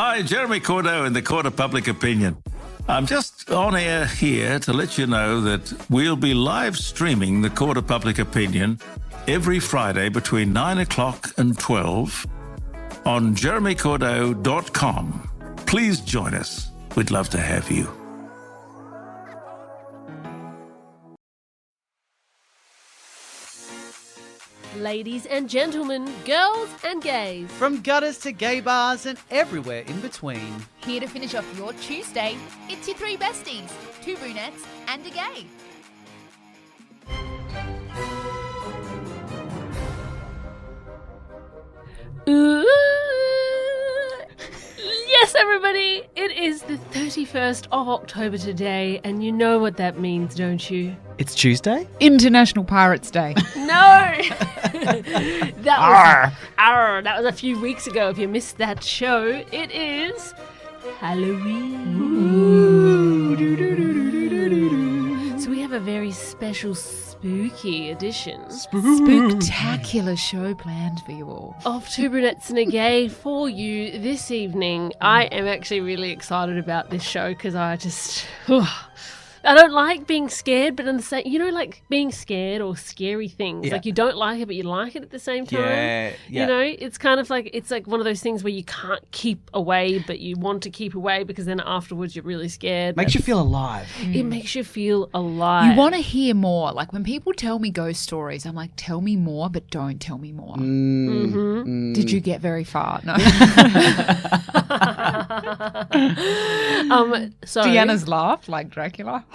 Hi, Jeremy Cordeaux in the Court of Public Opinion. I'm just on air here to let you know that we'll be live streaming the Court of Public Opinion every Friday between 9 o'clock and 12 on jeremycordeaux.com. Please join us. We'd love to have you. Ladies and gentlemen, girls and gays. From gutters to gay bars and everywhere in between. Here to finish off your Tuesday, it's your three besties, two brunettes and a gay. Yes, everybody, it is the 31st of October today, and you know what that means, don't you? It's Tuesday? International Pirates Day. No! that was a few weeks ago. If you missed that show, it is Halloween. So we have a very special spooky edition Spectacular show planned for you all. of Two Brunettes and a Gay for you this evening. I am actually really excited about this show because I don't like being scared, but in the same, like being scared or scary things. Yeah. Like you don't like it, but you like it at the same time. Yeah. You know, it's kind of like, it's like one of those things where you can't keep away, but you want to keep away because then afterwards you're really scared. Makes you feel alive. It makes you feel alive. You want to hear more. Like when people tell me ghost stories, I'm like, tell me more, but don't tell me more. Did you get very far? No. Sorry. Deanna's laughed like Dracula.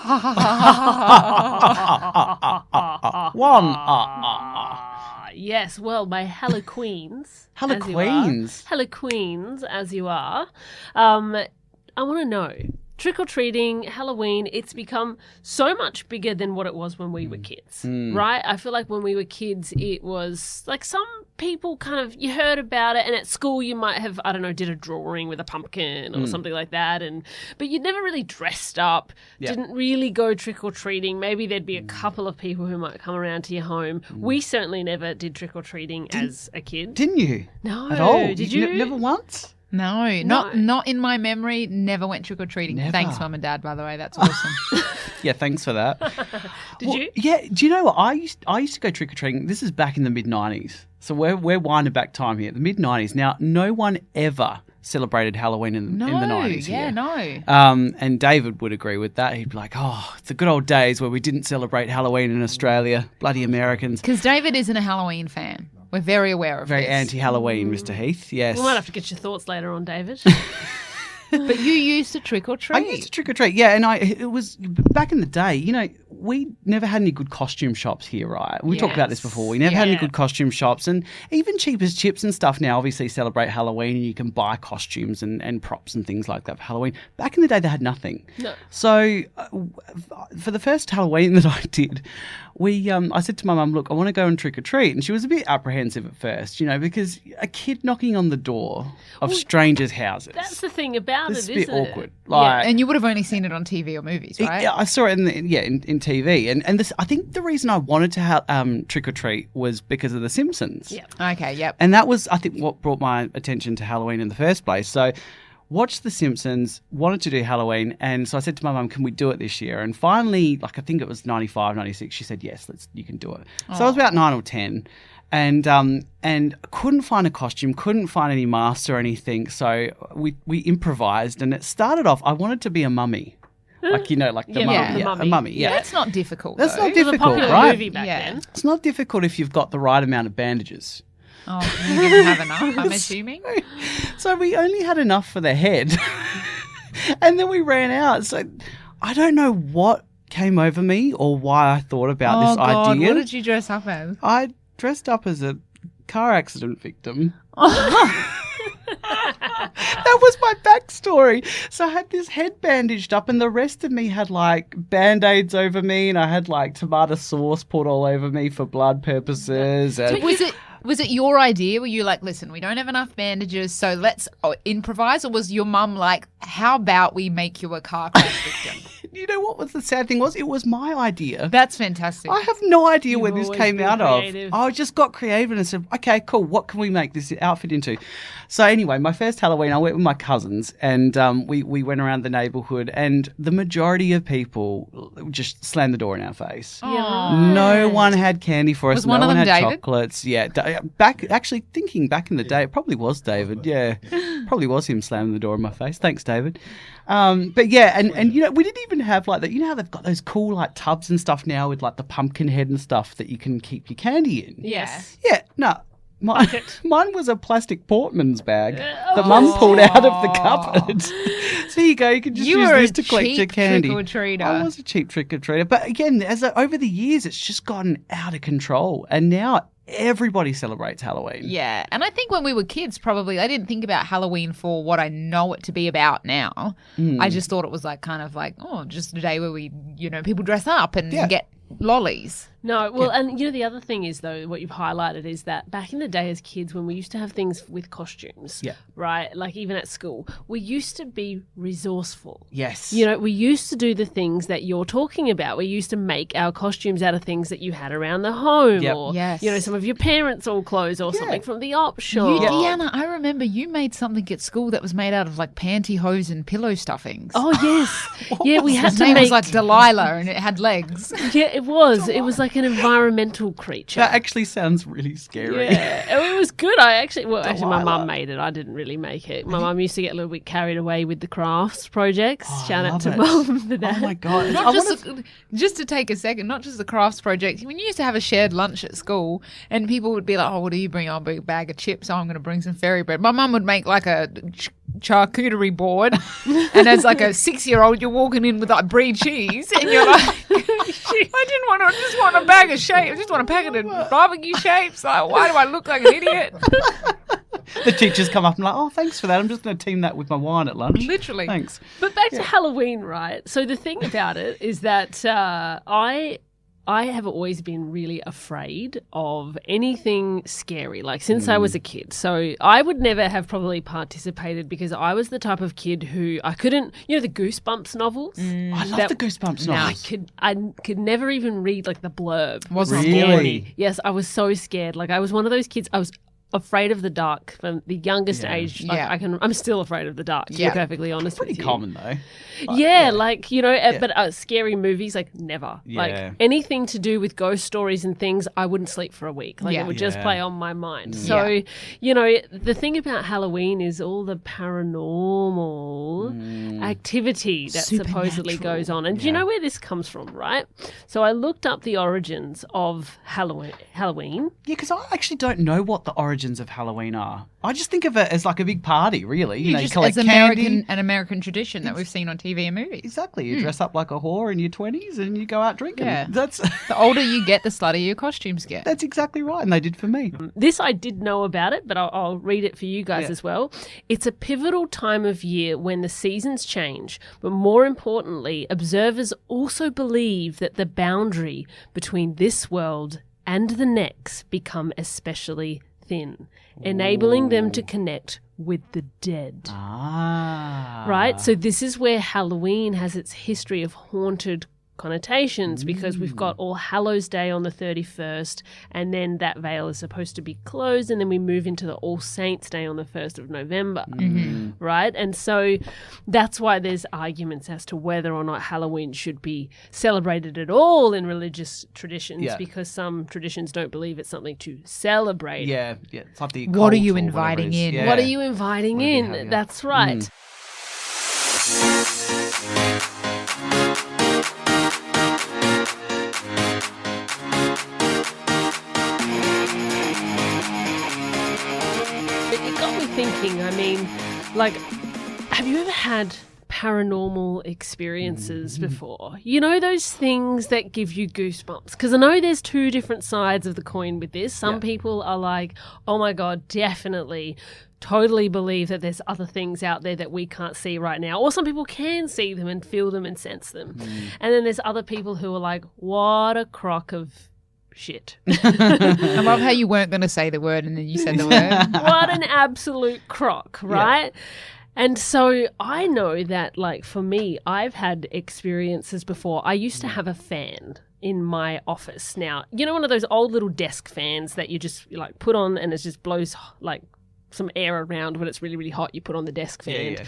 Yes, well, my HALLOWQUEENs. HALLOWQUEENs, as you are. I want to know. Trick-or-treating, Halloween, it's become so much bigger than what it was when we were kids, right? I feel like when we were kids, it was like some people kind of, you heard about it, and at school you might have, I don't know, did a drawing with a pumpkin or something like that, but you never really dressed up, didn't really go trick-or-treating. Maybe there'd be a couple of people who might come around to your home. We certainly never did trick-or-treating as a kid. Didn't you? No. At all? Did you? Never once? No, not in my memory. Never went trick-or-treating. Never. Thanks, Mum and Dad, by the way. That's awesome. Yeah, thanks for that. Did you? Yeah. Do you know what? I used to go trick-or-treating. This is back in the mid-90s. So we're winding back time here. The mid-90s. Now, no one ever celebrated Halloween in the 90s here. No. And David would agree with that. He'd be like, oh, it's the good old days where we didn't celebrate Halloween in Australia. Bloody Americans. Because David isn't a Halloween fan. We're very aware of Very this. anti-Halloween, Mr. Heath. Yes. We might have to get your thoughts later on, David. But you used to trick-or-treat. I used to trick-or-treat, yeah. And it was back in the day, we never had any good costume shops here, right? We talked about this before. We never had any good costume shops. And even Cheap as Chips and stuff now obviously celebrate Halloween, and you can buy costumes and props and things like that for Halloween. Back in the day, they had nothing. No. So for the first Halloween that I did, I said to my mum, look, I want to go and trick-or-treat. And she was a bit apprehensive at first, because a kid knocking on the door of strangers' houses. That's the thing about It's it, a bit isn't awkward. Yeah, and you would have only seen it on TV or movies, right? Yeah, I saw it in TV. And this, I think the reason I wanted to have trick-or-treat was because of The Simpsons. Yeah. Okay, yep. And that was, I think, what brought my attention to Halloween in the first place. So watched The Simpsons, wanted to do Halloween, and so I said to my mum, can we do it this year? And finally, I think it was 95, 96, she said, yes, you can do it. So I was about 9 or 10. And couldn't find a costume, couldn't find any masks or anything. So we improvised, and it started off, I wanted to be a mummy. Like the mummy. The mummy. A mummy, yeah. That's not difficult, That's though. not difficult, It was a popular right? movie back then. It's not difficult if you've got the right amount of bandages. Oh, you didn't have enough, I'm assuming? So we only had enough for the head. And then we ran out. So I don't know what came over me or why I thought about this idea. What did you dress up as? I dressed up as a car accident victim. That was my backstory. So I had this head bandaged up, and the rest of me had Band-Aids over me, and I had tomato sauce poured all over me for blood purposes. And Was Was it your idea? Were you like, listen, we don't have enough bandages, so let's improvise? Or was your mum like, how about we make you a car crash victim? You know what was the sad thing was? It was my idea. That's fantastic. I have no idea where this always came been out creative. of. I just got creative and said, okay, cool. What can we make this outfit into? So anyway, my first Halloween, I went with my cousins and we went around the neighbourhood, and the majority of people just slammed the door in our face. Aw. No one had candy for us. Was one no of one them had David? chocolates. Yeah, thinking back in the day, it probably was David. Yeah, probably was him slamming the door in my face. Thanks, David. But yeah, and you know, we didn't even have like that. You know how they've got those cool like tubs and stuff now with like the pumpkin head and stuff that you can keep your candy in. Yes. Yeah, no. Mine was a plastic Portman's bag that Mum pulled out of the cupboard. So here you go. You can just use this to collect your candy. Trick-or-treater. I was a cheap trick-or-treater. But again, over the years, it's just gotten out of control. And now everybody celebrates Halloween. Yeah. And I think when we were kids, probably, I didn't think about Halloween for what I know it to be about now. I just thought it was like kind of like, just a day where we, people dress up and get lollies. No, well, and the other thing is, though, what you've highlighted is that back in the day as kids, when we used to have things with costumes, right, like even at school, we used to be resourceful. Yes. We used to do the things that you're talking about. We used to make our costumes out of things that you had around the home or, some of your parents' old clothes or something from the op shop. Deanna, I remember you made something at school that was made out of like pantyhose and pillow stuffings. Oh, yes. Yeah, we had His to name make... was like Delilah and it had legs. Yeah, it was. It was like an environmental creature. That actually sounds really scary. Yeah, it was good. Actually, my Delilah. mum made it. I didn't really make it. My mum used to get a little bit carried away with the crafts projects. Shout out to Mum for that. Oh my God. Just to take a second, not just the crafts project. When you used to have a shared lunch at school and people would be like, what do you bring? I'll bring a bag of chips. I'm going to bring some fairy bread. My mum would make like a charcuterie board and as like a 6-year-old you're walking in with like brie cheese and you're like I just want a bag of shapes. I just want a packet of barbecue shapes. Like, why do I look like an idiot? The teachers come up and like, thanks for that. I'm just going to team that with my wine at lunch. Literally. Thanks. But back to Halloween, right? So the thing about it is that I have always been really afraid of anything scary, like since I was a kid. So I would never have probably participated because I was the type of kid who I couldn't, the Goosebumps novels. I love the Goosebumps novels. I could never even read like the blurb. Wasn't Really? Yes, I was so scared. Like I was one of those kids. I was afraid of the dark from the youngest age. Like, I'm still afraid of the dark, to be perfectly honest with you. Pretty common though. But scary movies, like never. Yeah. Like anything to do with ghost stories and things, I wouldn't sleep for a week. Like it would just play on my mind. So, the thing about Halloween is all the paranormal activity that supposedly goes on. And do you know where this comes from, right? So I looked up the origins of Halloween. Yeah, because I actually don't know what the origins of Halloween are. I just think of it as like a big party, really. You just collect as candy. an American tradition that we've seen on TV and movies. Exactly. You dress up like a whore in your 20s and you go out drinking. Yeah. That's The older you get, the sluttier your costumes get. that's exactly right. And they did for me. This I did know about it, but I'll read it for you guys as well. It's a pivotal time of year when the seasons change, but more importantly, observers also believe that the boundary between this world and the next become especially thin, enabling them to connect with the dead. Right? So this is where Halloween has its history of haunted connotations because we've got All Hallows Day on the 31st and then that veil is supposed to be closed and then we move into the All Saints Day on the 1st of November, right? And so that's why there's arguments as to whether or not Halloween should be celebrated at all in religious traditions because some traditions don't believe it's something to celebrate. Yeah. It's like the What are occult you or whatever inviting it is. in? Yeah. What are you inviting in? That's right. It got me thinking, have you ever had paranormal experiences before? You know those things that give you goosebumps? Because I know there's two different sides of the coin with this. Some people are like, oh my God, definitely, totally believe that there's other things out there that we can't see right now. Or some people can see them and feel them and sense them. And then there's other people who are like, what a crock of shit. I love how you weren't going to say the word and then you said the word. What an absolute crock, right? Yeah. And so I know that, like, for me, I've had experiences before. I used to have a fan in my office. Now, you know, one of those old little desk fans that you just, like, put on and it just blows, like, some air around when it's really, really hot. You put on the desk fan. Yeah.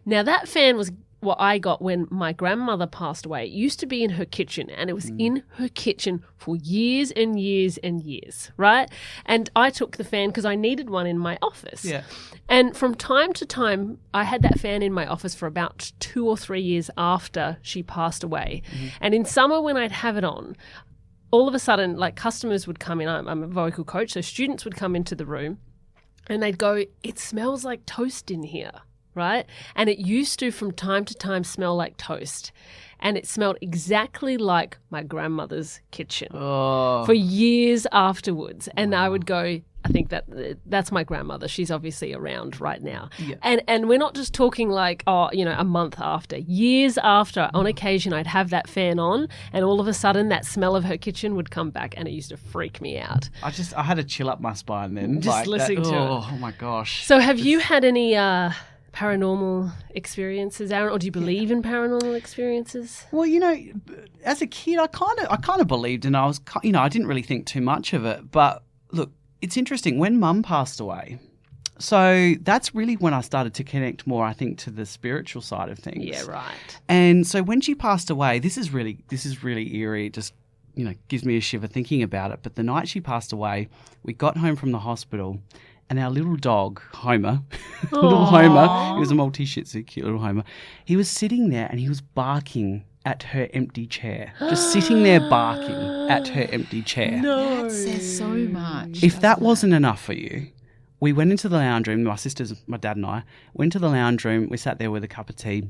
Now, that fan was what I got when my grandmother passed away. It used to be in her kitchen, and it was in her kitchen for years and years and years, right? And I took the fan because I needed one in my office. Yeah. And from time to time, I had that fan in my office for about 2 or 3 years after she passed away. Mm-hmm. And in summer when I'd have it on, all of a sudden, like, customers would come in. I'm a vocal coach, so students would come into the room and they'd go, "It smells like toast in here." Right? And it used to, from time to time, smell like toast. And it smelled exactly like my grandmother's kitchen for years afterwards. And I would go, I think that's my grandmother. She's obviously around right now. Yeah. And we're not just talking like, a month after. Years after, on occasion, I'd have that fan on and all of a sudden that smell of her kitchen would come back and it used to freak me out. I had a chill up my spine then. Just like listening to it. Oh, my gosh. So have you had any paranormal experiences, Aaron, or do you believe in paranormal experiences? Well, as a kid, I kind of believed, and I was, I didn't really think too much of it. But look, it's interesting. When Mum passed away, so that's really when I started to connect more, I think, to the spiritual side of things. Yeah, right. And so when she passed away, this is really eerie. It just, gives me a shiver thinking about it. But the night she passed away, we got home from the hospital. And our little dog, Homer, little Homer, he was a Maltese Shih Tzu, cute little Homer, he was sitting there and he was barking at her empty chair. Just sitting there barking at her empty chair. No. That says so much. If that wasn't enough for you, we went into the lounge room, my sisters, my dad and I, went to the lounge room, we sat there with a cup of tea,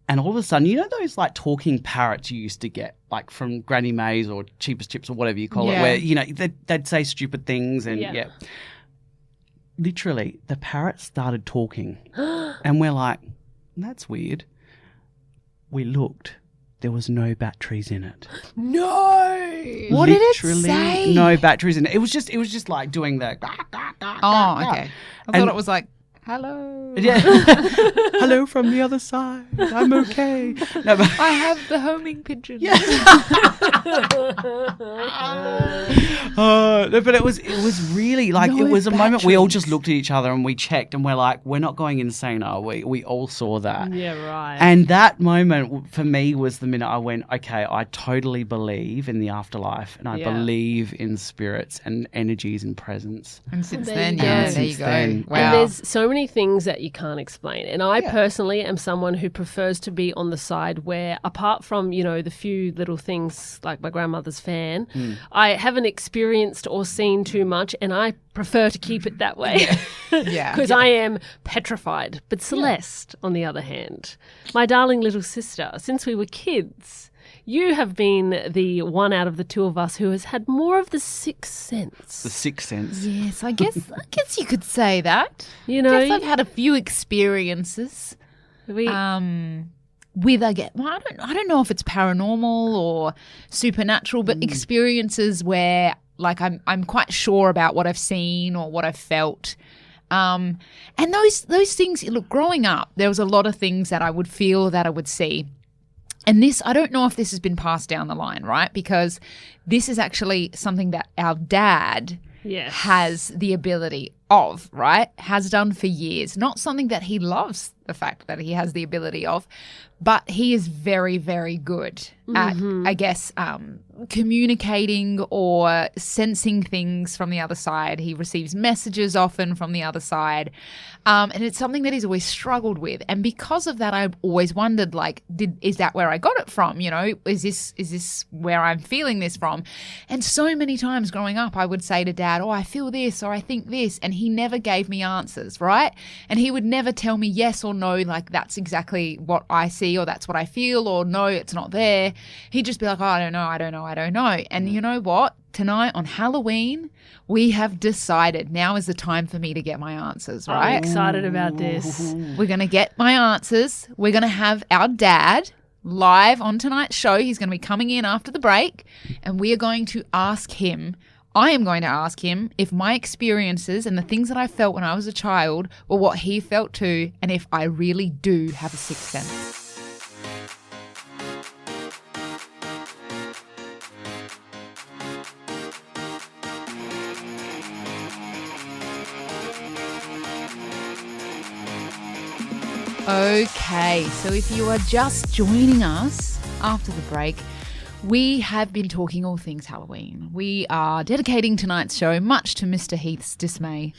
and all of a sudden, those like talking parrots you used to get, like from Granny May's or Cheapest Chips or whatever you call it, where, they'd say stupid things and literally, the parrot started talking and we're like, that's weird. We looked. There was no batteries in it. No! What did it say? No batteries in it. It was just like doing the... okay. I thought it was like, hello. Yeah. Hello from the other side. I'm okay. No, but I have the homing pigeon. Yeah. But it was really like, it was a moment we all just looked at each other and we checked and we're like, we're not going insane, are we? We all saw that. Yeah, right. And that moment for me was the minute I went, okay, I totally believe in the afterlife and I believe in spirits and energies and presence. And since then, there you go. Wow. And there's so many things that you can't explain. And I personally am someone who prefers to be on the side where, apart from, the few little things like my grandmother's fan, I haven't experienced or seen too much, and I prefer to keep it that way. Because I am petrified. But Celeste, on the other hand, my darling little sister, since we were kids, you have been the one out of the two of us who has had more of the sixth sense. The sixth sense. Yes, I guess you could say that. Guess I've had a few experiences. With I don't know if it's paranormal or supernatural, but experiences where like I'm quite sure about what I've seen or what I've felt. And those things, look, growing up, there was a lot of things that I would feel that I would see. And this, I don't know if this has been passed down the line, right? Because this is actually something that our dad has the ability of, right? Has done for years. Not something that he loves the fact that he has the ability of, but he is very, very good at, I guess, communicating or sensing things from the other side. He receives messages often from the other side. And it's something that he's always struggled with. And because of that, I've always wondered, like, is that where I got it from? Is this where I'm feeling this from? And so many times growing up, I would say to Dad, I feel this or I think this. And he never gave me answers, right? And he would never tell me yes or no, like that's exactly what I see or that's what I feel or no, it's not there. He'd just be like, I don't know. And you know what? Tonight on Halloween, we have decided now is the time for me to get my answers, right? I'm excited about this. We're going to get my answers. We're going to have our dad live on tonight's show. He's going to be coming in after the break, and we are going to ask him, I am going to ask him if my experiences and the things that I felt when I was a child were what he felt too, and if I really do have a sixth sense. Okay, so if you are just joining us after the break, we have been talking all things Halloween. We are dedicating tonight's show, much to Mr. Heath's dismay,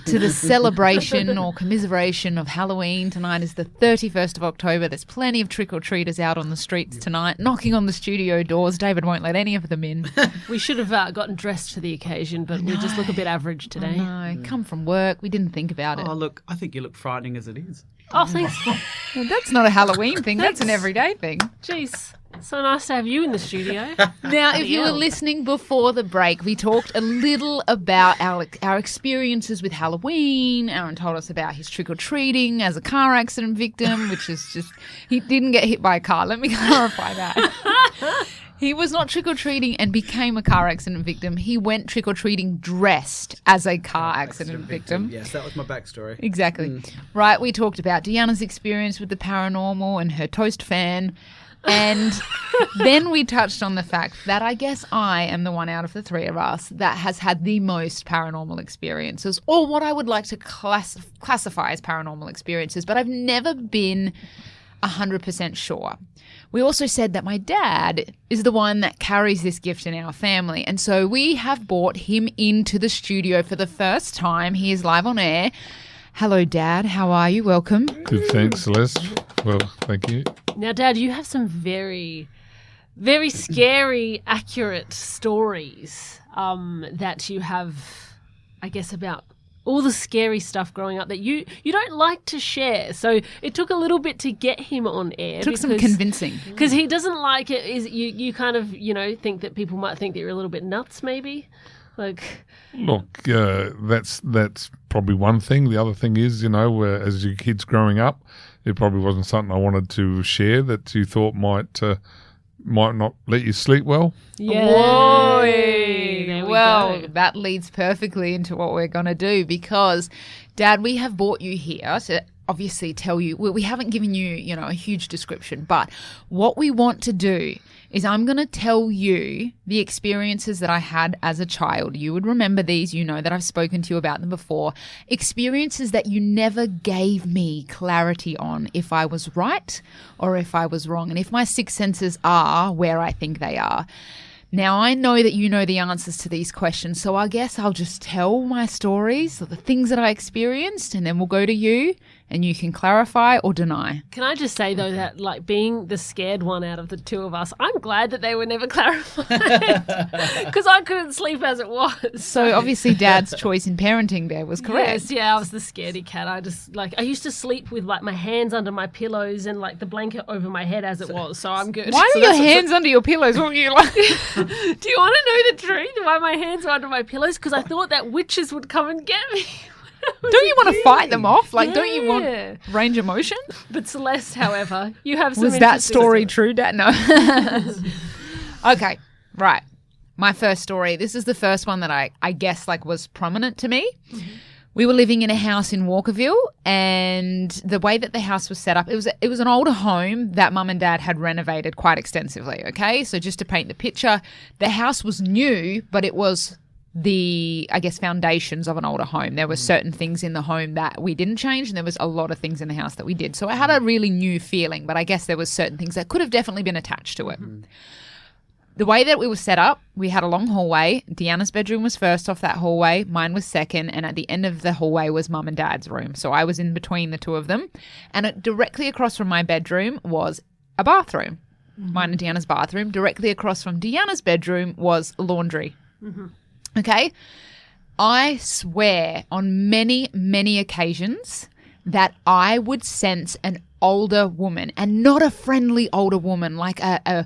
to the celebration or commiseration of Halloween. Tonight is the 31st of October. There's plenty of trick-or-treaters out on the streets tonight, knocking on the studio doors. David won't let any of them in. We should have gotten dressed for the occasion, but we just look a bit average today. No, come from work. We didn't think about it. Oh, look, I think you look frightening as it is. Oh, thanks. Well, that's not a Halloween thing. That's an everyday thing. Jeez. So nice to have you in the studio. Now, if you were listening before the break, we talked a little about our experiences with Halloween. Aaron told us about his trick-or-treating as a car accident victim, which is just, he didn't get hit by a car. Let me clarify that. He was not trick-or-treating and became a car accident victim. He went trick-or-treating dressed as a car accident victim. Yes, that was my backstory. Exactly. Right, we talked about Deanna's experience with the paranormal and her toast fan. And then we touched on the fact that I guess I am the one out of the three of us that has had the most paranormal experiences, or what I would like to classify as paranormal experiences, but I've never been 100% sure. We also said that my dad is the one that carries this gift in our family, and so we have brought him into the studio for the first time. He is live on air. Hello, Dad. How are you? Welcome. Good, thanks, Celeste. Well, thank you. Now, Dad, you have some very, very scary, accurate stories that you have, I guess, about all the scary stuff growing up that you don't like to share. So it took a little bit to get him on air. It took some convincing. Because he doesn't like it. You kind of, think that people might think that you're a little bit nuts, maybe? Look, that's probably one thing. The other thing is, as your kids growing up, it probably wasn't something I wanted to share that you thought might not let you sleep well. Yeah. Well, that leads perfectly into what we're going to do because, Dad, we have brought you here to obviously tell you, we haven't given you, a huge description, but what we want to do is I'm going to tell you the experiences that I had as a child. You would remember these. You know that I've spoken to you about them before. Experiences that you never gave me clarity on if I was right or if I was wrong, and if my sixth senses are where I think they are. Now, I know that you know the answers to these questions, so I guess I'll just tell my stories, the things that I experienced, and then we'll go to you and you can clarify or deny. Can I just say, though, that being the scared one out of the two of us, I'm glad that they were never clarified because I couldn't sleep as it was. So obviously Dad's choice in parenting there was correct. Yes, yeah, I was the scaredy cat. I used to sleep with my hands under my pillows and the blanket over my head as it was, so I'm good. Why are your hands under your pillows? What were you like? Do you want to know the truth? Why my hands were under my pillows? Because I thought that witches would come and get me. Don't you want to fight them off? Don't you want range of motion? But Celeste, however, you have some Was that story true, Dad? No. Okay, right. My first story. This is the first one that I guess was prominent to me. Mm-hmm. We were living in a house in Walkerville, and the way that the house was set up, it was an older home that Mum and Dad had renovated quite extensively, okay? So just to paint the picture, the house was new, but it was the, I guess, foundations of an older home. There were certain things in the home that we didn't change, and there was a lot of things in the house that we did. So I had a really new feeling, but I guess there was certain things that could have definitely been attached to it. Mm-hmm. The way that it was set up, we had a long hallway. Deanna's bedroom was first off that hallway. Mine was second. And at the end of the hallway was Mum and Dad's room. So I was in between the two of them. And directly across from my bedroom was a bathroom. Mm-hmm. Mine and Deanna's bathroom. Directly across from Deanna's bedroom was laundry. Mm-hmm. Okay? I swear on many, many occasions that I would sense an older woman, and not a friendly older woman, like a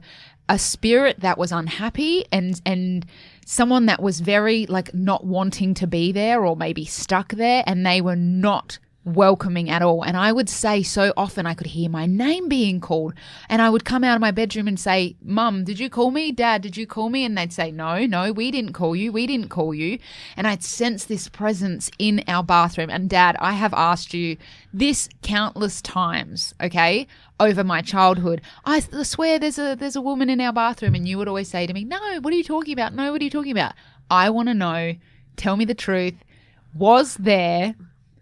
spirit that was unhappy and someone that was very not wanting to be there or maybe stuck there, and they were not welcoming at all. And I would say so often I could hear my name being called, and I would come out of my bedroom and say, Mum, did you call me? Dad, did you call me? And they'd say, no, we didn't call you. We didn't call you. And I'd sense this presence in our bathroom. And Dad, I have asked you this countless times, okay, over my childhood. I swear there's a woman in our bathroom. And you would always say to me, no, what are you talking about? No, what are you talking about? I want to know. Tell me the truth. Was there...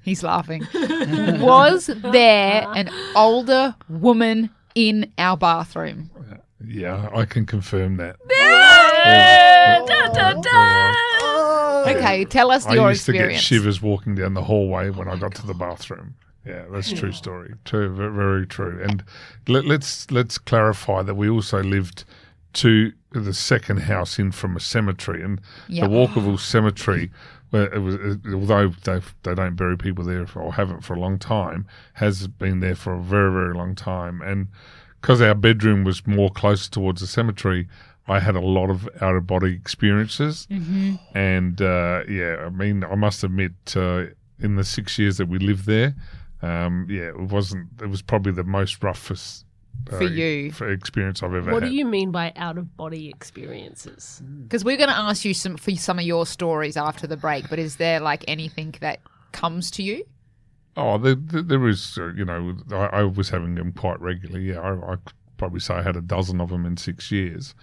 He's laughing. Was there an older woman in our bathroom? Yeah, I can confirm that. Okay, tell us your experience. I used to get shivers walking down the hallway when I got to the bathroom. Yeah, that's a true story. True, very true. And let's clarify that we also lived to the second house in from a cemetery, and the Walkerville Cemetery, where it was, although they don't bury people there or haven't for a long time, has been there for a very, very long time. And because our bedroom was more close towards the cemetery, I had a lot of out-of-body experiences. Mm-hmm. And, I mean, I must admit, in the 6 years that we lived there, it was probably the most roughest for you experience I've ever had. What do you mean by out-of-body experiences? Because we're going to ask you for some of your stories after the break, but is there like anything that comes to you? Oh, there is, I was having them quite regularly. Yeah, I could probably say I had a dozen of them in 6 years.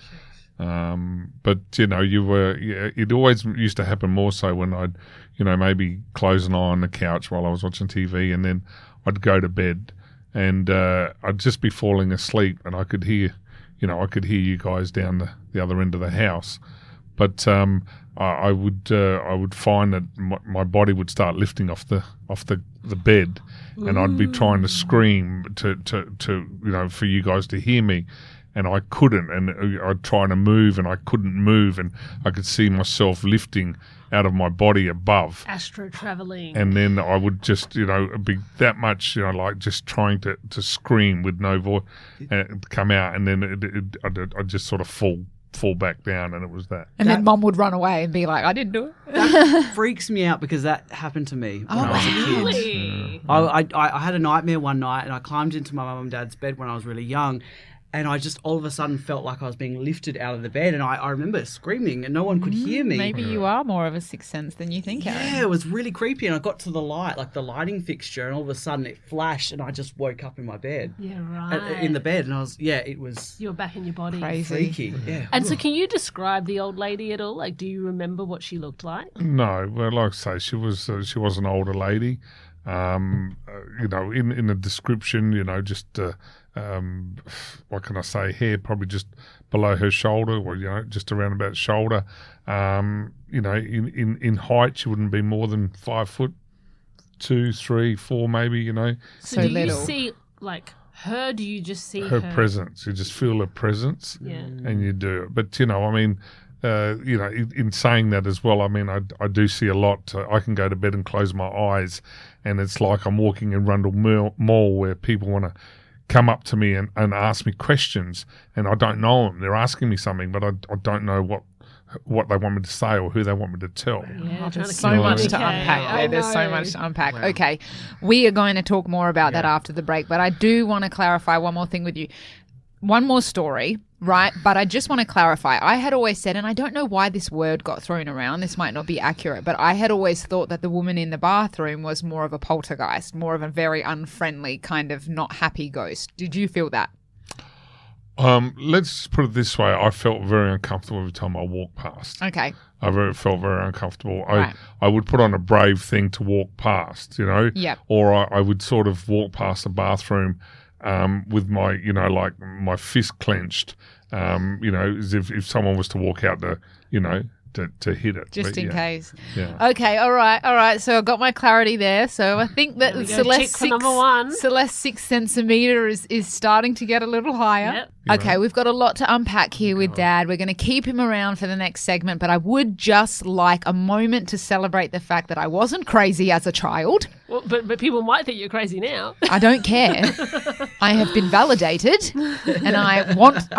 But, it always used to happen more so when I'd, maybe close an eye on the couch while I was watching TV, and then I'd go to bed and I'd just be falling asleep, and I could hear you guys down the other end of the house. But I would find that my body would start lifting off the bed, and I'd be trying to scream to for you guys to hear me, and I couldn't, and I'd try to move, and I couldn't move, and I could see myself lifting out of my body above. Astro traveling. And then I would just, be that much, like just trying to scream with no voice come out, and then I'd just sort of fall back down, and it was that. And then Mum would run away and be like, I didn't do it. That freaks me out because that happened to me when I was a kid. Really? I had a nightmare one night, and I climbed into my mum and dad's bed when I was really young, and I just all of a sudden felt like I was being lifted out of the bed, and I remember screaming, and no one could hear me. Maybe you are more of a sixth sense than you think, Aaron. Yeah, it was really creepy, and I got to the light, like the lighting fixture, and all of a sudden it flashed, and I just woke up in my bed. Yeah, right. In the bed, and it was... You were back in your body. Crazy. Freaky, yeah. And so can you describe the old lady at all? Like, do you remember what she looked like? No, well, like I say, she was an older lady. In the description, just... what can I say? Hair probably just below her shoulder, or just around about shoulder. In height, she wouldn't be more than 5 foot, 2, 3, 4, maybe. So do little. you see like her? Do you just see her presence? You just feel her presence, and you do it. But in saying that as well, I mean, I do see a lot. I can go to bed and close my eyes, and it's like I'm walking in Rundle Mall where people want to come up to me and ask me questions, and I don't know them. They're asking me something, but I don't know what they want me to say or who they want me to tell. Yeah, there's so much to unpack there. There's so much to unpack. Wow. Okay, we are going to talk more about that after the break, but I do want to clarify one more thing with you. One more story, right? But I just want to clarify. I had always said, and I don't know why this word got thrown around, this might not be accurate, but I had always thought that the woman in the bathroom was more of a poltergeist, more of a very unfriendly kind of not happy ghost. Did you feel that? Let's put it this way. I felt very uncomfortable every time I walked past. Okay. I felt very uncomfortable. Right. I would put on a brave thing to walk past, Yep. Or I would sort of walk past the bathroom with my, like my fist clenched, as if someone was to walk out to hit it. Just in case. Yeah. Okay, all right. So I got my clarity there. So I think that Celeste's 6 centimetre is starting to get a little higher. Yep. Okay, we've got a lot to unpack here with Dad. We're going to keep him around for the next segment, but I would just like a moment to celebrate the fact that I wasn't crazy as a child. Well, but people might think you're crazy now. I don't care. I have been validated, and I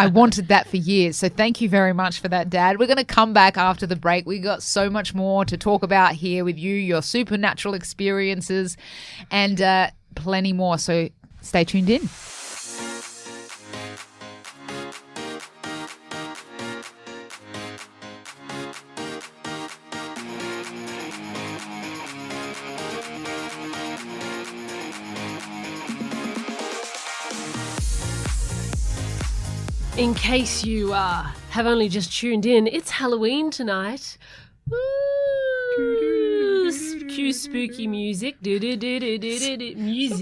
wanted that for years. So thank you very much for that, Dad. We're going to come back after the break. We got so much more to talk about here with you, your supernatural experiences, and plenty more. So stay tuned in. In case you have only just tuned in, it's Halloween tonight. Woo! Cue spooky music. Music.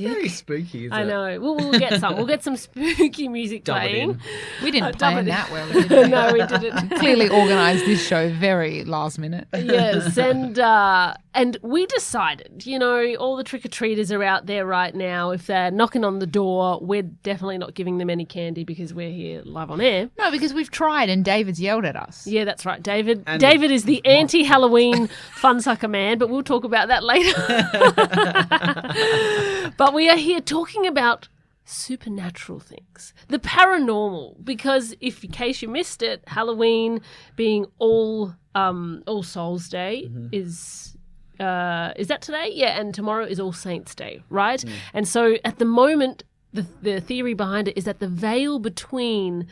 Very spooky, isn't I it? know. We'll get some. We'll get some spooky music Dub it playing. in. We didn't Dub plan it in. that well, did we? No, we didn't. Clearly organised this show very last minute. Yes, and we decided, all the trick-or-treaters are out there right now. If they're knocking on the door, we're definitely not giving them any candy because we're here live on air. No, because we've tried and David's yelled at us. Yeah, that's right. David And is the anti-Halloween funsucker man, but we'll talk about that later. But we are here talking about supernatural things, the paranormal, because in case you missed it, Halloween being All Souls Day is that today? Yeah, and tomorrow is All Saints Day, right? And so at the moment, the theory behind it is that the veil between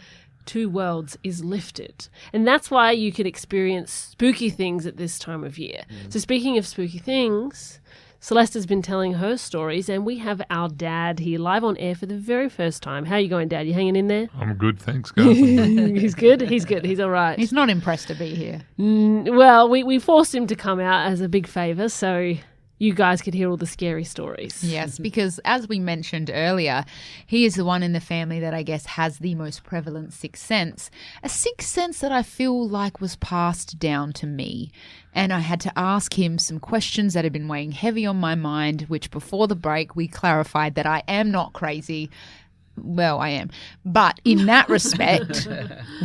two worlds is lifted. And that's why you can experience spooky things at this time of year. So speaking of spooky things, Celeste has been telling her stories, and we have our dad here live on air for the very first time. How are you going, Dad? You hanging in there? I'm good, thanks, guys. He's good? He's good. He's all right. He's not impressed to be here. Well, we forced him to come out as a big favour, so you guys could hear all the scary stories. Yes, because as we mentioned earlier, he is the one in the family that I guess has the most prevalent sixth sense. A sixth sense that I feel like was passed down to me. And I had to ask him some questions that had been weighing heavy on my mind, which before the break we clarified that I am not crazy. Well, I am. But in that respect,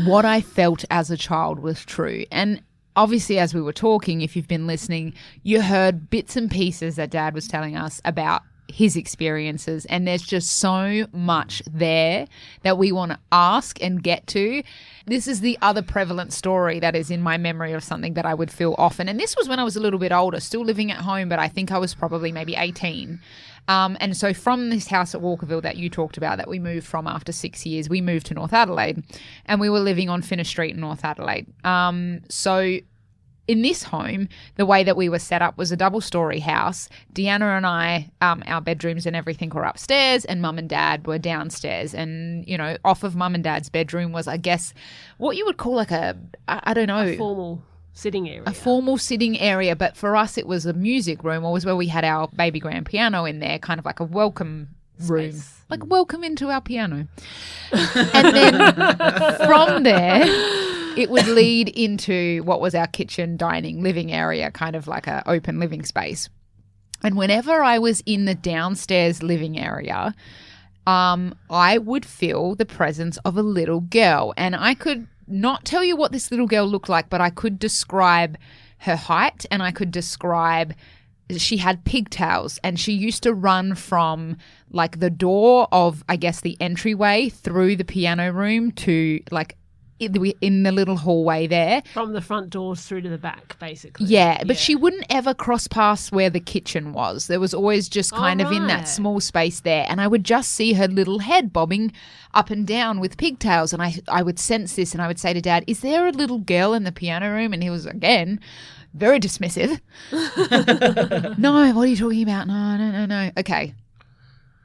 what I felt as a child was true. And obviously, as we were talking, if you've been listening, you heard bits and pieces that Dad was telling us about his experiences, and there's just so much there that we want to ask and get to. This is the other prevalent story that is in my memory of something that I would feel often, and this was when I was a little bit older, still living at home, but I think I was probably maybe 18. And so from this house at Walkerville that you talked about that we moved from after 6 years, we moved to North Adelaide, and we were living on Finner Street in North Adelaide. So in this home, the way that we were set up was a double-story house. Deanna and I, our bedrooms and everything were upstairs, and Mum and Dad were downstairs. And, off of Mum and Dad's bedroom was, I guess, what you would call like a Formal sitting area. A formal sitting area, but for us it was a music room, or was where we had our baby grand piano in there, kind of like a welcome room. Space. Like welcome into our piano. And then from there, it would lead into what was our kitchen, dining, living area, kind of like an open living space. And whenever I was in the downstairs living area, I would feel the presence of a little girl. And I could not tell you what this little girl looked like, but I could describe her height, and I could describe she had pigtails, and she used to run from like the door of, I guess, the entryway through the piano room to like in the little hallway there. From the front doors through to the back, basically. Yeah, but she wouldn't ever cross past where the kitchen was. There was always just kind of in that small space there. And I would just see her little head bobbing up and down with pigtails. And I would sense this, and I would say to Dad, is there a little girl in the piano room? And he was, again, very dismissive. No, what are you talking about? No. Okay.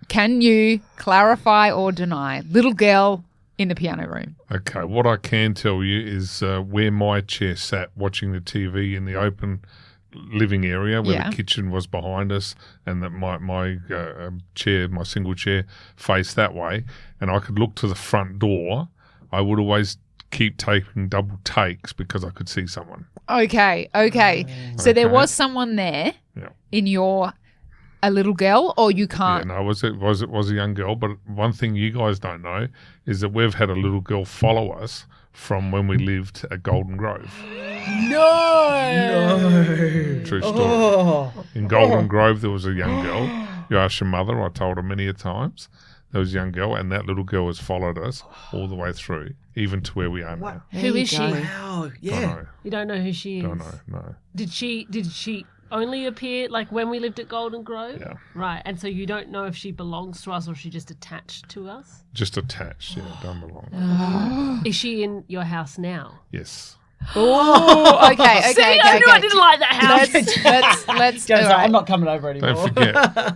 Can you clarify or deny? Little girl in the piano room. Okay, what I can tell you is where my chair sat watching the TV in the open living area where the kitchen was behind us, and that my chair, my single chair, faced that way, and I could look to the front door. I would always keep taking double takes because I could see someone. Okay. So there was someone there in your a little girl, or you can't? Yeah, no, it was a young girl. But one thing you guys don't know is that we've had a little girl follow us from when we lived at Golden Grove. No. True story. In Golden Grove, there was a young girl. You ask your mother, I told her many a times. There was a young girl, and that little girl has followed us all the way through, even to where we are now. Who is she? Wow, yeah. Don't know. You don't know who she is? Don't know, no. Did she only appear like when we lived at Golden Grove? Yeah. Right, and so you don't know if she belongs to us or she just attached to us? Just attached, yeah, don't belong. Is she in your house now? Yes. Oh, okay. See, I knew I didn't like that house. Let's Joe's all like, right. I'm not coming over anymore.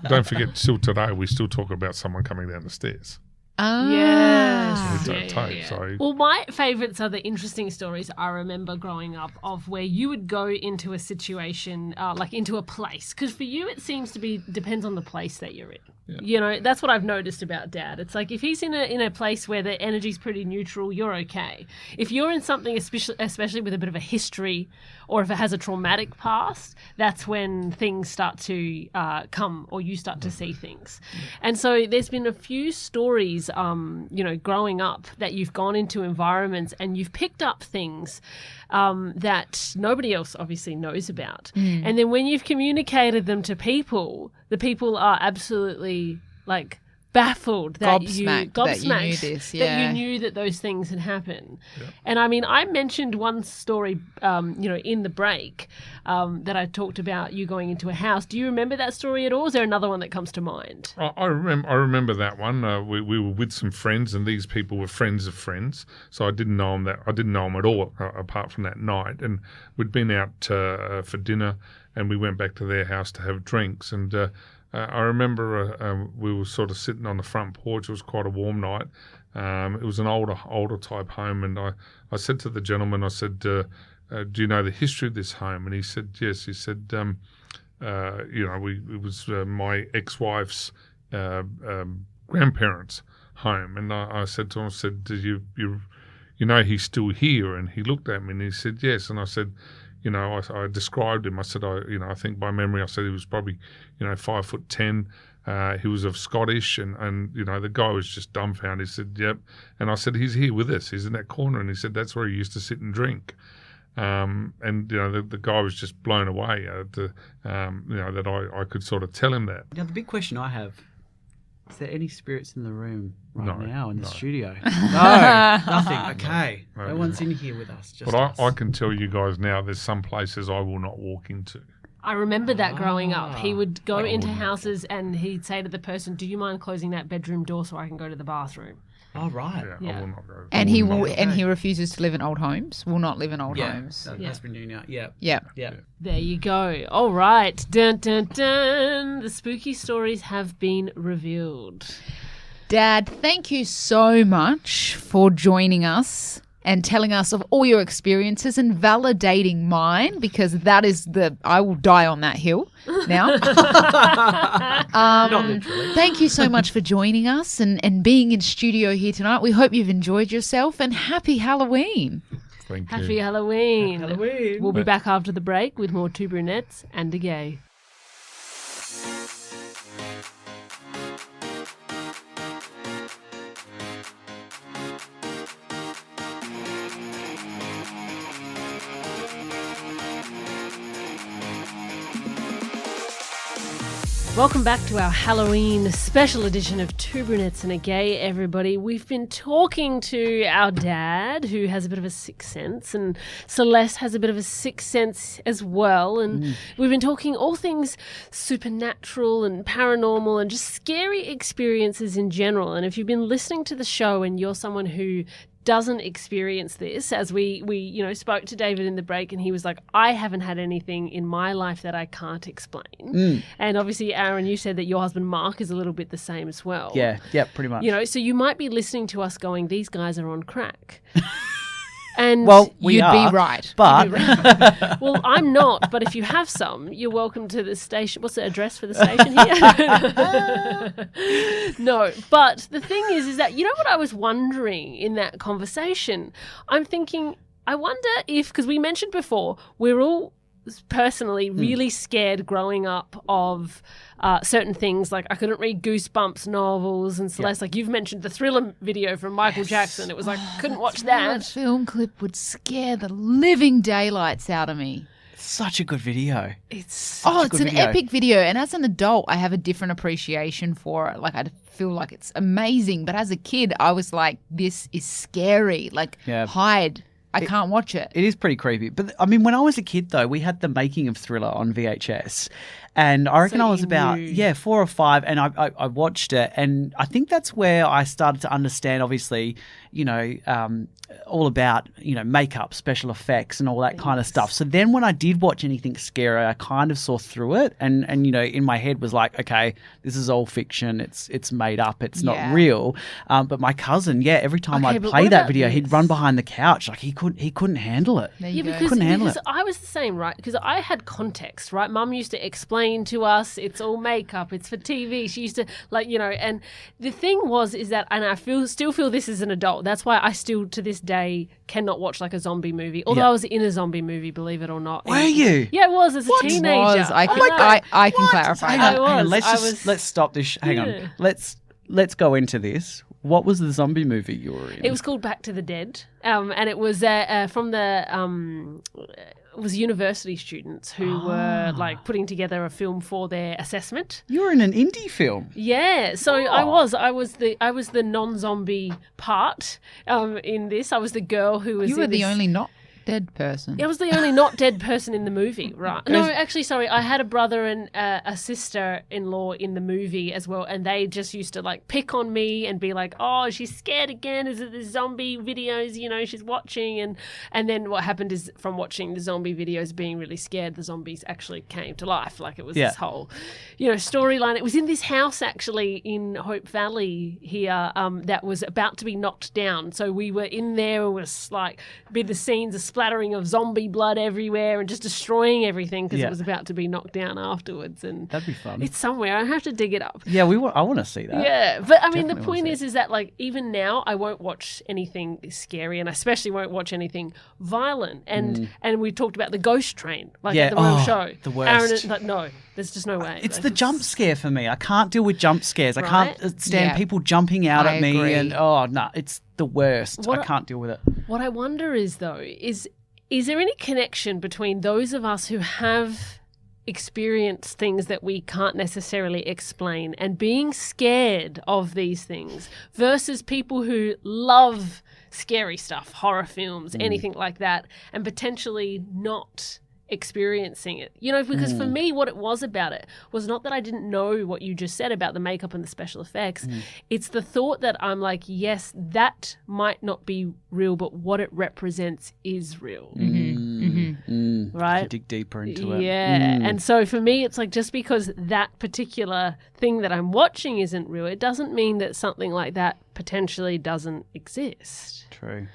Don't forget, still today, we still talk about someone coming down the stairs. Yes. With that tape, so Well, my favourites are the interesting stories I remember growing up of where you would go into a situation, like into a place. Because for you, it seems to be, depends on the place that you're in. Yeah. You know, that's what I've noticed about Dad. It's like if he's in a place where the energy's pretty neutral, you're okay. If you're in something, especially with a bit of a history or if it has a traumatic past, that's when things start to come or you start to see things. And so there's been a few stories, you know, growing up that you've gone into environments and you've picked up things that nobody else obviously knows about. And then when you've communicated them to people, the people are absolutely like baffled that you knew this, that you knew that those things had happened. Yeah. And I mean, I mentioned one story, you know, in the break that I talked about you going into a house. Do you remember that story at all? Or is there another one that comes to mind? I remember that one. We were with some friends, and these people were friends of friends. So I didn't know them at all, apart from that night. And we'd been out for dinner, and we went back to their house to have drinks. And I remember we were sort of sitting on the front porch. It was quite a warm night. It was an older type home, and I said to the gentleman, I said, do you know the history of this home? And he said, yes. He said, you know, it was my ex-wife's grandparents' home. And I said to him, I said, you know he's still here? And he looked at me and he said, yes. And I said, you know, I described him. I said, I think by memory, I said he was probably, 5'10". He was of Scottish, and you know, the guy was just dumbfounded. He said, yep. And I said, he's here with us. He's in that corner. And he said, that's where he used to sit and drink. And, you know, the guy was just blown away, you know, that I could sort of tell him that. Now, the big question I have, is there any spirits in the room now in the studio? No, nothing. Okay. No one's in here with us. Just but I can tell you guys now, there's some places I will not walk into. I remember that growing up. He would go into houses and he'd say to the person, do you mind closing that bedroom door so I can go to the bathroom? Oh, right. Yeah. I will not go. And he refuses to live in old homes. Will not live in old homes. That's been doing that. Yeah. Yeah. There you go. All right. Dun, dun, dun. The spooky stories have been revealed. Dad, thank you so much for joining us and telling us of all your experiences and validating mine, because that is I will die on that hill now. Not literally. Thank you so much for joining us and being in studio here tonight. We hope you've enjoyed yourself, and happy Halloween. Thank you. Happy Halloween. Happy Halloween. We'll be back after the break with more Two Brunettes and a Gay. Welcome back to our Halloween special edition of Two Brunettes and a Gay, everybody. We've been talking to our dad, who has a bit of a sixth sense, and Celeste has a bit of a sixth sense as well. And we've been talking all things supernatural and paranormal and just scary experiences in general. And if you've been listening to the show and you're someone who doesn't experience this, as we spoke to David in the break, and he was like, I haven't had anything in my life that I can't explain. And obviously, Aaron, you said that your husband Mark is a little bit the same as well. Yeah, pretty much. You know, so you might be listening to us going, these guys are on crack. And well, you'd be right. But well, I'm not. But if you have some, you're welcome to the station. What's the address for the station here? No. But the thing is that, you know what I was wondering in that conversation? I'm thinking, I wonder if, because we mentioned before, we're all personally really scared growing up of certain things. Like I couldn't read Goosebumps novels and Celeste. Like you've mentioned the Thriller video from Michael Jackson. It was like couldn't watch that. Film clip would scare the living daylights out of me. Such a good video. It's an epic video. And as an adult, I have a different appreciation for it. Like I feel like it's amazing. But as a kid, I was like, this is scary. Like hide. I can't watch it. It is pretty creepy. But, I mean, when I was a kid, though, we had the making of Thriller on VHS. And I reckon I was about, 4 or 5, and I watched it. And I think that's where I started to understand, obviously, all about, makeup, special effects and all that kind of stuff. So then when I did watch anything scary, I kind of saw through it. And in my head was like, okay, this is all fiction. It's made up. It's not real. But my cousin, every time I'd play that video, he'd run behind the couch. Like he couldn't handle it. Because I was the same, right? Because I had context, right? Mum used to explain to us, it's all makeup, it's for TV. She used to and the thing is that, and I still feel this as an adult. That's why I still to this day cannot watch like a zombie movie. Although I was in a zombie movie, believe it or not. Were you? Yeah, I was as a teenager. I can clarify. Hang on. Let's stop this. Hang on. Let's go into this. What was the zombie movie you were in? It was called Back to the Dead, and it was from the. It was university students who were like putting together a film for their assessment. You were in an indie film. Yeah, so I was the non-zombie part in this. I was the girl who was. You were the only not dead person. I was the only not dead person in the movie, right? No, actually, sorry. I had a brother and a sister-in-law in the movie as well, and they just used to like pick on me and be like, "Oh, she's scared again. Is it the zombie videos? She's watching." And then what happened is, from watching the zombie videos, being really scared, the zombies actually came to life. Like it was this whole, storyline. It was in this house actually in Hope Valley here that was about to be knocked down. So we were in there. It was like the scenes of splattering of zombie blood everywhere and just destroying everything because it was about to be knocked down afterwards. And that'd be fun. It's somewhere. I have to dig it up. Yeah, I want to see that. Yeah, but I mean, the point is that like even now I won't watch anything scary, and I especially won't watch anything violent. And we talked about the Ghost Train, at the Royal Show. The worst. Aaron, no, there's just no way. It's the jump scare for me. I can't deal with jump scares. I can't stand people jumping out at me, and it's the worst. I can't deal with it. What I wonder is though, is there any connection between those of us who have experienced things that we can't necessarily explain and being scared of these things versus people who love scary stuff, horror films, anything like that, and potentially not experiencing it, because for me what it was about it was not that I didn't know what you just said about the makeup and the special effects. It's the thought that I'm like, yes, that might not be real, but what it represents is real. Right? To dig deeper into it. And so for me it's like, just because that particular thing that I'm watching isn't real, it doesn't mean that something like that potentially doesn't exist. True.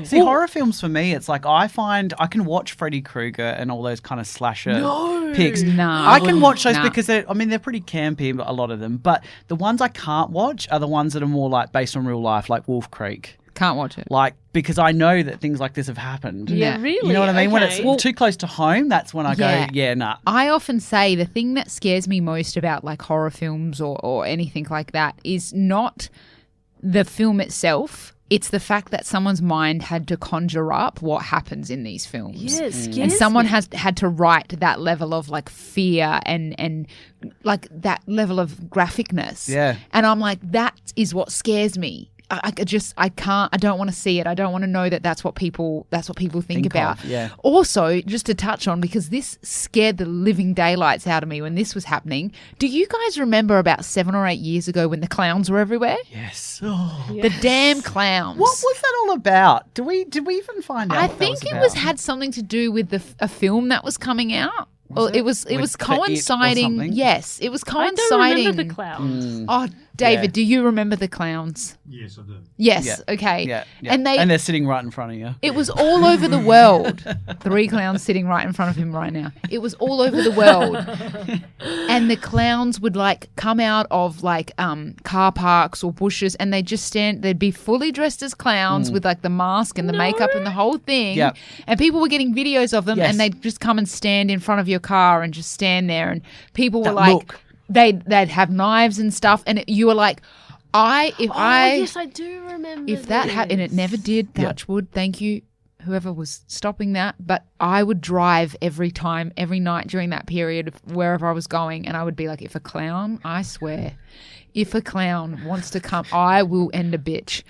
See, horror films for me, it's like I find I can watch Freddy Krueger and all those kind of slasher pics. No, I can watch those because they're pretty campy, a lot of them. But the ones I can't watch are the ones that are more like based on real life, like Wolf Creek. Can't watch it. Because I know that things like this have happened. Yeah, really? You know what I mean? Okay. When it's too close to home, that's when I go, nah. I often say the thing that scares me most about like horror films or anything like that is not the film itself. It's the fact that someone's mind had to conjure up what happens in these films. Yes, and someone has had to write that level of like fear and like that level of graphicness. Yeah. And I'm like, that is what scares me. I don't want to see it. I don't want to know that that's what people think about. Yeah. Also, just to touch on, because this scared the living daylights out of me when this was happening. Do you guys remember about 7 or 8 years ago when the clowns were everywhere? Yes. The damn clowns. What was that all about? Did we even find out? I think it had something to do with a film that was coming out. Well, it was coinciding. It yes, it was coinciding. I don't remember the clowns. David, do you remember the clowns? Yes, I do. Yes. Yeah. Okay. Yeah. And they're sitting right in front of you. It was all over the world. 3 clowns sitting right in front of him right now. It was all over the world. And the clowns would like come out of like car parks or bushes and they'd just stand, they'd be fully dressed as clowns with like the mask and the makeup and the whole thing. Yep. And people were getting videos of them and they'd just come and stand in front of your car and just stand there and people were like, look. they'd have knives and stuff and you were like, yes, I do remember. If that happened, and it never did, touch wood, thank you, whoever was stopping that. But I would drive every night during that period of wherever I was going, and I would be like, if a clown, I swear, if a clown wants to come, I will end a bitch.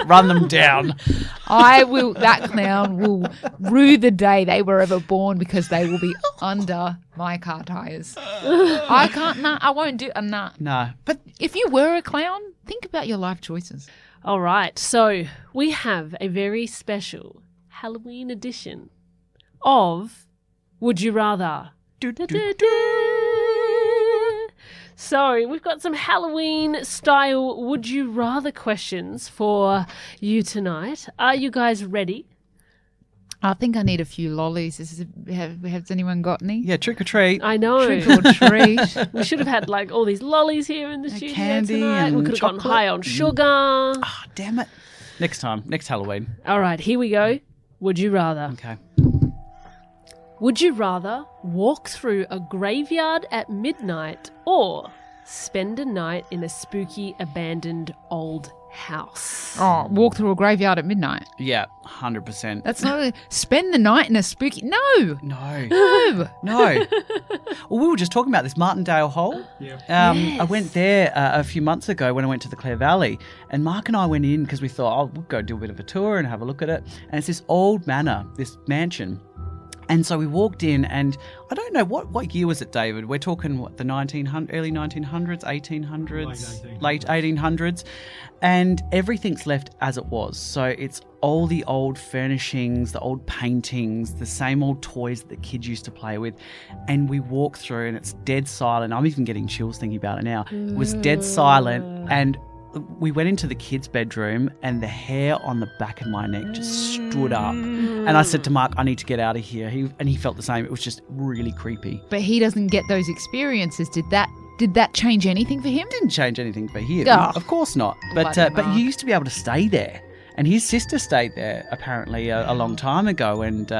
Run them down. That clown will rue the day they were ever born because they will be under my car tires. I won't do a No. But if you were a clown, think about your life choices. All right, so we have a very special Halloween edition of Would You Rather? So we've got some Halloween-style Would You Rather questions for you tonight. Are you guys ready? I think I need a few lollies. Has anyone got any? yeah, trick or treat. I know. Trick or treat. We should have had like all these lollies here in the studio candy tonight. We and could have gotten chocolate. high on sugar. Oh, damn it. Next Halloween. All right, here we go. Would you rather? Okay. Would you rather walk through a graveyard at midnight or spend a night in a spooky, abandoned old house? Oh, walk through a graveyard at midnight. Yeah, 100%. That's not spend the night in a spooky. No. No. Well, we were just talking about this Martindale Hole. Yeah. I went there a few months ago when I went to the Clare Valley, and Mark and I went in because we thought, we'll go do a bit of a tour and have a look at it. And it's this old manor, this mansion. And so we walked in, and I don't know, what year was it, David? We're talking, what, the early 1900s, 1800s? Late 1800s. And everything's left as it was. So it's all the old furnishings, the old paintings, the same old toys that the kids used to play with. And we walk through, and it's dead silent. I'm even getting chills thinking about it now. It was dead silent, and we went into the kids' bedroom and the hair on the back of my neck just stood up. And I said to Mark, I need to get out of here. He felt the same. It was just really creepy. But he doesn't get those experiences. Did that change anything for him? Didn't change anything for him. Oh. Of course not. But Bloody but Mark. you used to be able to stay there. And his sister stayed there apparently a long time ago, and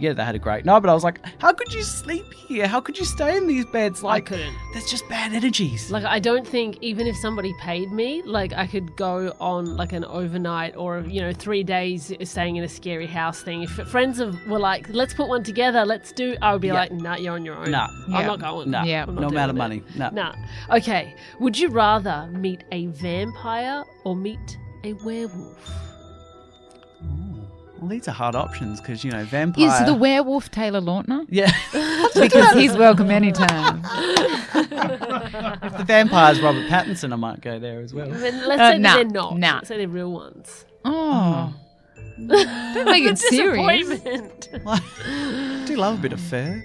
yeah, they had a great night. But I was like, how could you sleep here? How could you stay in these beds? Like, I couldn't. There's just bad energies. Like, I don't think even if somebody paid me, like, I could go on like an overnight or 3 days staying in a scary house thing. If friends were like, let's put one together, I would be like, nah, you're on your own. Nah. I'm not going. Nah. Yeah. I'm not No doing amount of it. money. Nah. Nah. Okay. Would you rather meet a vampire or meet a werewolf? Well, these are hard options because vampire. Is the werewolf Taylor Lautner? Yeah. Because he's welcome anytime. If the vampire's Robert Pattinson, I might go there as well. Let's say that nah, they're not. nah. Let's say they're real ones. Oh. Don't make it serious. Disappointment. I do love a bit of fur.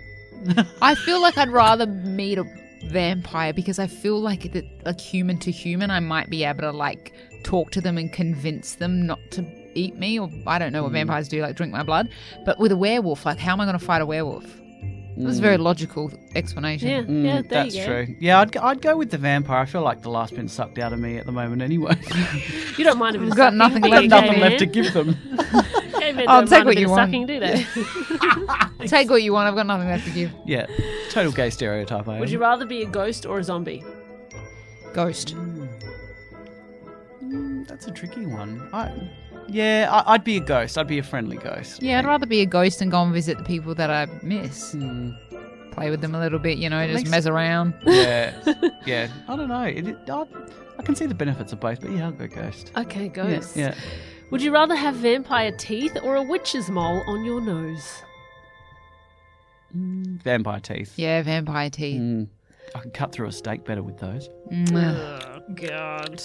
I feel like I'd rather meet a vampire because I feel like human to human, I might be able to like talk to them and convince them not to eat me, or I don't know what vampires do, like drink my blood. But with a werewolf, like how am I going to fight a werewolf? That's a very logical explanation. Yeah, there That's you go. true. Yeah, I'd go with the vampire. I feel like the last been sucked out of me at the moment anyway. You don't mind a bit of Got sucking, nothing do left you, to gay Nothing man? left to give them. Gay men I'll don't take mind what a bit you of want. sucking, do they? Take what you want. I've got nothing left to give. Yeah, total gay stereotype. I am. Would you rather be a ghost or a zombie? Ghost. That's a tricky one. I'd be a ghost. I'd be a friendly ghost. Yeah, I'd rather be a ghost and go and visit the people that I miss. Play with them a little bit, just mess around. Yeah, yeah. I don't know. I can see the benefits of both, but yeah, I'll go ghost. Okay, ghost. Yeah. Would you rather have vampire teeth or a witch's mole on your nose? Vampire teeth. Yeah, vampire teeth. I can cut through a steak better with those. Oh, God.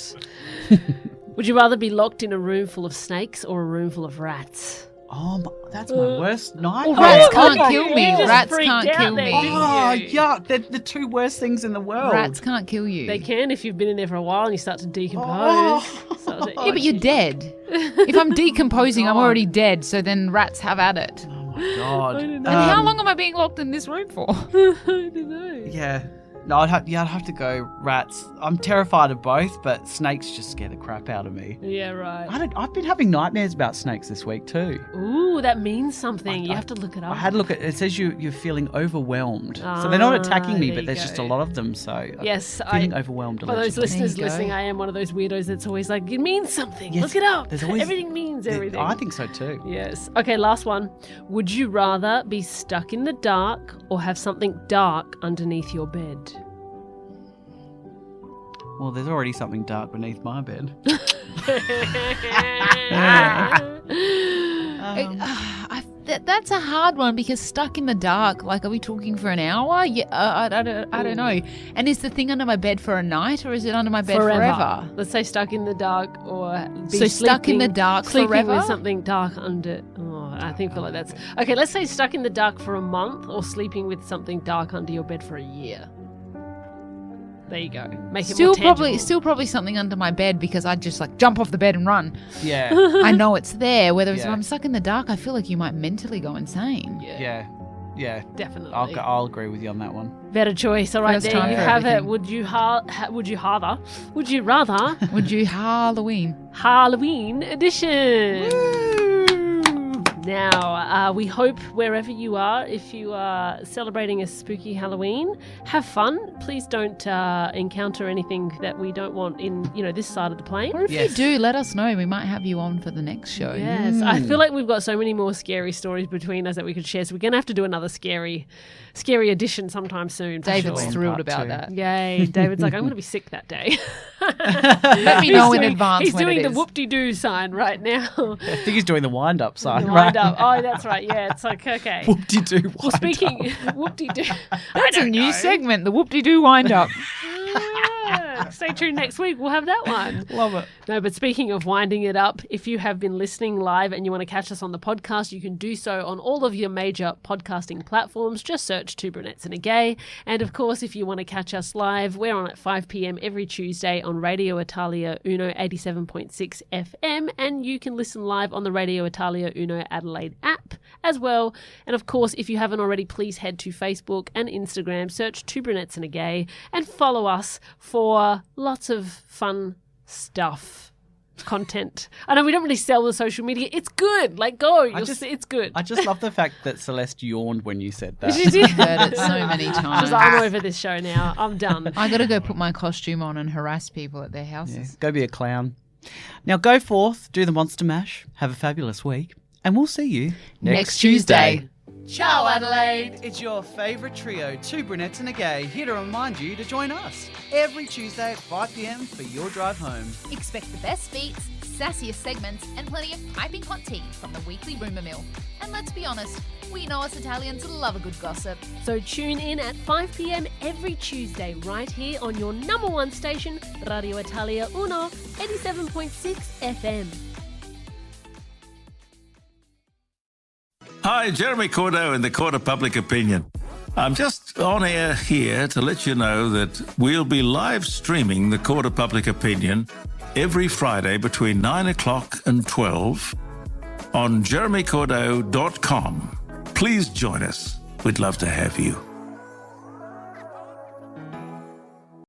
Would you rather be locked in a room full of snakes or a room full of rats? Oh, that's my worst nightmare. Well, rats can't okay. kill me. You just Rats freaked can't out kill there, me. didn't Oh, you? yuck. They're the two worst things in the world. Rats can't kill you. They can if you've been in there for a while and you start to decompose. Oh. Start to Yeah, but you're dead. If I'm decomposing, I'm already dead. So then rats have at it. Oh, my God. And how long am I being locked in this room for? I don't know. Yeah. No, I'd have to go rats. I'm terrified of both, but snakes just scare the crap out of me. Yeah, right. I've been having nightmares about snakes this week too. Ooh, that means something. You have to look it up. I had a look at it. Says you're feeling overwhelmed. So they're not attacking me, there but you there's go. just a lot of them. So Yes, feeling overwhelmed. For those allegedly. listeners There you go. listening, I am one of those weirdos that's always like, it means something. Yes, Look it up. there's always- Everything means everything. I think so too. Yes. Okay, last one. Would you rather be stuck in the dark or have something dark underneath your bed? Well, there's already something dark beneath my bed. That's a hard one because stuck in the dark, like, are we talking for an hour? Yeah, I don't know. And is the thing under my bed for a night or is it under my bed forever? Let's say stuck in the dark or be So stuck in the dark sleeping forever? with something dark under. Oh, I feel like that's okay. Let's say stuck in the dark for a month or sleeping with something dark under your bed for a year. There you go. Make it more tangible. Still probably something under my bed because I'd just like jump off the bed and run. Yeah. I know it's there. Whether it's if Yeah. I'm stuck in the dark, I feel like you might mentally go insane. Yeah. Definitely. I'll agree with you on that one. Better choice. All right, First there time you for have it. everything. Would you rather Would you Halloween? Halloween edition? Now, we hope wherever you are, if you are celebrating a spooky Halloween, have fun. Please don't encounter anything that we don't want in, this side of the plane. Or if Yes. you do, let us know. We might have you on for the next show. Yes, I feel like we've got so many more scary stories between us that we could share. So we're going to have to do another scary edition sometime soon. for David's sure. thrilled Part about two. that. Yay. David's like, I'm going to be sick that day. Let me know in advance He's when doing it the is. whoop-de-doo sign right now. I think he's doing the wind-up sign, Wind right? up. Oh, that's right. Yeah, it's like, okay. Whoop-de-doo Well, wind speaking whoop-de-doo. That's a new segment, the whoop-de-doo wind-up. Stay tuned next week. We'll have that one. Love it. No, but speaking of winding it up, if you have been listening live and you want to catch us on the podcast, you can do so on all of your major podcasting platforms. Just search Two Brunettes and a Gay. And of course, if you want to catch us live, we're on at 5 p.m. every Tuesday on Radio Italia Uno 87.6 FM. And you can listen live on the Radio Italia Uno Adelaide app as well. And of course, if you haven't already, please head to Facebook and Instagram, search Two Brunettes and a Gay, and follow us for lots of fun stuff, content. I know we don't really sell the social media. It's good. Like, go. You'll see, it's good. I just love the fact that Celeste yawned when you said that. She did. Heard it so many times. She's like, I'm over this show now. I'm done. I got to go put my costume on and harass people at their Yeah, houses. go be a clown. Now go forth, do the monster mash, have a fabulous week, and we'll see you Next Tuesday. Ciao, Adelaide! It's your favourite trio, Two Brunettes and a Gay, here to remind you to join us every Tuesday at 5 p.m. for your drive home. Expect the best beats, sassiest segments, and plenty of piping hot tea from the weekly rumour mill. And let's be honest, we know us Italians love a good gossip. So tune in at 5 p.m. every Tuesday right here on your number one station, Radio Italia Uno 87.6 FM. Hi, Jeremy Cordo in the Court of Public Opinion. I'm just on air here to let you know that we'll be live streaming the Court of Public Opinion every Friday between 9 o'clock and 12 on jeremycordo.com. Please join us. We'd love to have you.